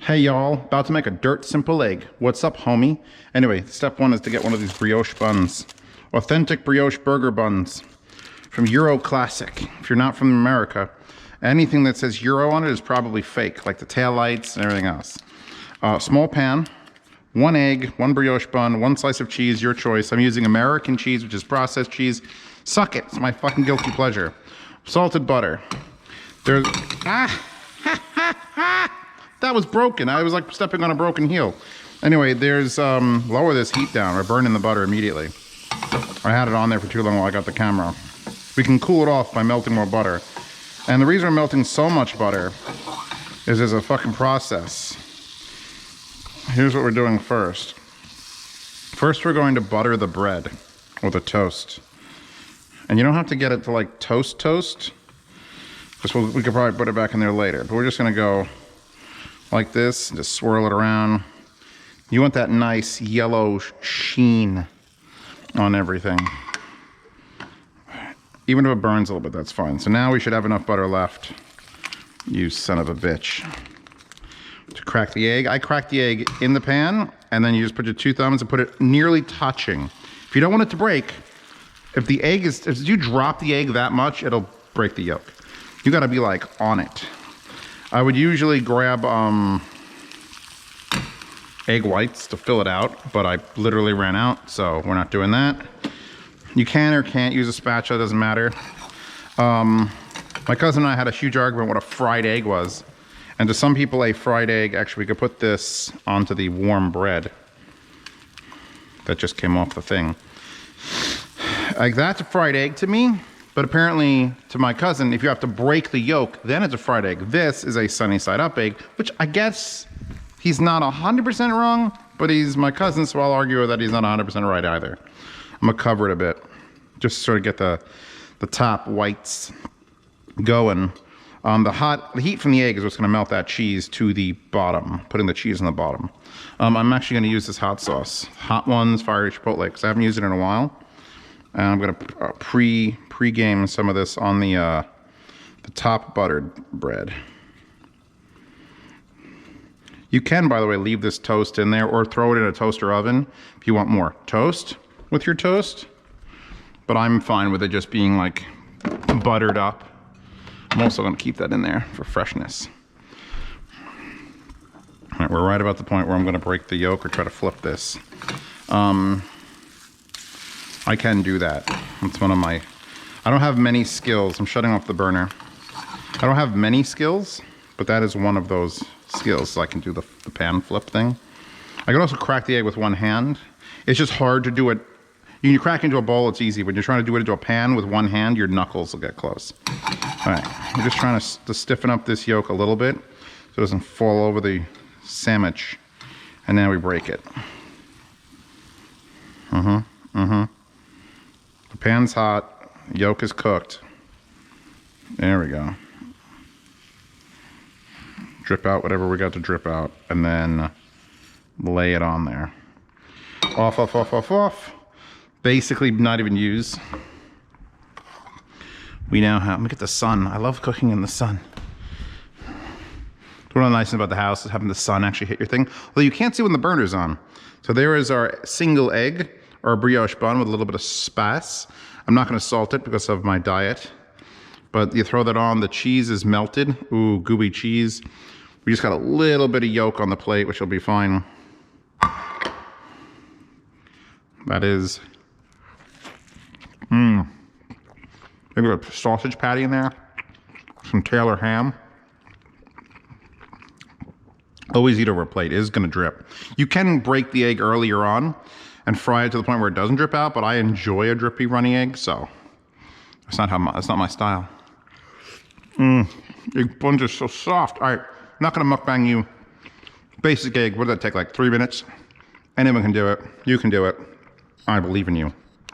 Hey y'all, about to make a dirt simple egg. What's up, homie? Anyway, step one is to get one of these brioche buns. Authentic brioche burger buns from Euro Classic. If you're not from America, anything that says Euro on it is probably fake, like the tail lights and everything else. Small pan, 1 egg, 1 brioche bun, 1 slice of cheese, your choice. I'm using American cheese, which is processed cheese. Suck it, it's my fucking guilty pleasure. Salted butter. There's, that was broken. I was like stepping on a broken heel. Anyway, there's, lower this heat down. We're burning the butter immediately. I had it on there for too long while I got the camera. We can cool it off by melting more butter. And the reason we're melting so much butter is there's a fucking process. Here's what we're doing first. First, we're going to butter the bread with a toast. And you don't have to get it to like toast, because we could probably put it back in there later. But we're just gonna go like this, just swirl it around. You want that nice yellow sheen on everything. Even if it burns a little bit, that's fine. So now we should have enough butter left, you son of a bitch, to crack the egg. I crack the egg in the pan, and then you just put your 2 thumbs and put it nearly touching. If you don't want it to break, if you drop the egg that much, it'll break the yolk. You gotta be like on it. I would usually grab egg whites to fill it out, but I literally ran out, so we're not doing that. You can or can't use a spatula, doesn't matter. My cousin and I had a huge argument what a fried egg was. And to some people, a fried egg, actually we could put this onto the warm bread that just came off the thing. Like, that's a fried egg to me, but apparently to my cousin, if you have to break the yolk, then it's a fried egg. This is a sunny side up egg, which I guess he's not 100% wrong, but he's my cousin, so I'll argue that he's not 100% right either. I'm gonna cover it a bit, just to sort of get the top whites going. The heat from the egg is what's gonna melt that cheese to the bottom, putting the cheese on the bottom. I'm actually gonna use this hot sauce. Hot Ones Fiery Chipotle, because I haven't used it in a while. And I'm gonna pre-game some of this on the top buttered bread. You can, by the way, leave this toast in there or throw it in a toaster oven if you want more toast with your toast. But I'm fine with it just being like buttered up. I'm also gonna keep that in there for freshness. All right, we're right about the point where I'm gonna break the yolk or try to flip this. I can do that. It's one of my, I don't have many skills. I'm shutting off the burner. I don't have many skills, but that is one of those skills. So I can do the pan flip thing. I can also crack the egg with one hand. It's just hard to do it. You can crack into a bowl, it's easy. When you're trying to do it into a pan with one hand, your knuckles will get close. All right, I'm just trying to stiffen up this yolk a little bit so it doesn't fall over the sandwich. And now we break it. The pan's hot, yolk is cooked. There we go. Drip out whatever we got to drip out, and then lay it on there. Off. Basically not even use. We now have, look at the sun. I love cooking in the sun. One of the nice things about the house is having the sun actually hit your thing. Although you can't see when the burner's on. So there is our single egg, or brioche bun with a little bit of spice. I'm not gonna salt it because of my diet. But you throw that on, the cheese is melted. Ooh, gooey cheese. We just got a little bit of yolk on the plate, which will be fine. That is, maybe a sausage patty in there. Some Taylor ham. Always eat over a plate. It is gonna drip. You can break the egg earlier on and fry it to the point where it doesn't drip out, but I enjoy a drippy runny egg, so that's not my style. Egg buns are so soft. All right, I'm not gonna mukbang you. Basic egg, what did that take, like 3 minutes? Anyone can do it. You can do it. I believe in you.